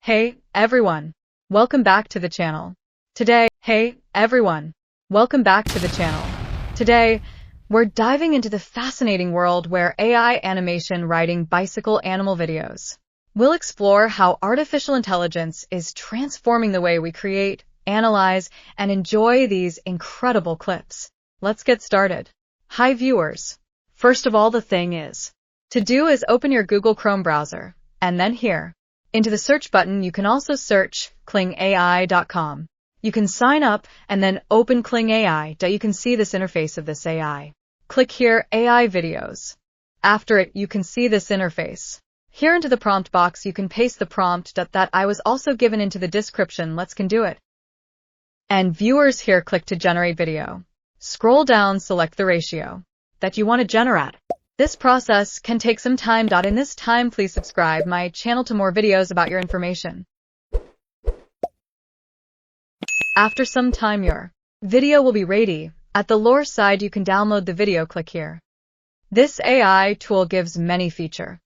Hey, everyone. Welcome back to the channel. Today, we're diving into the fascinating world where AI animation writing bicycle animal videos. We'll explore how artificial intelligence is transforming the way we create, analyze, and enjoy these incredible clips. Let's get started. Hi viewers. First of all, the thing is open your Google Chrome browser, and then here, into the search button, you can also search klingai.com. You can sign up and then open Kling AI. You can see this interface of this AI. Click here, AI videos. After it, you can see this interface. Here into the prompt box, you can paste the prompt that I was also given into the description. Let's can do it. And viewers, here click to generate video. Scroll down, select the ratio that you want to generate. This process can take some time. In this time, please subscribe my channel to more videos about your information. After some time, your video will be ready. At the lower side, you can download the video. Click here. This AI tool gives many features.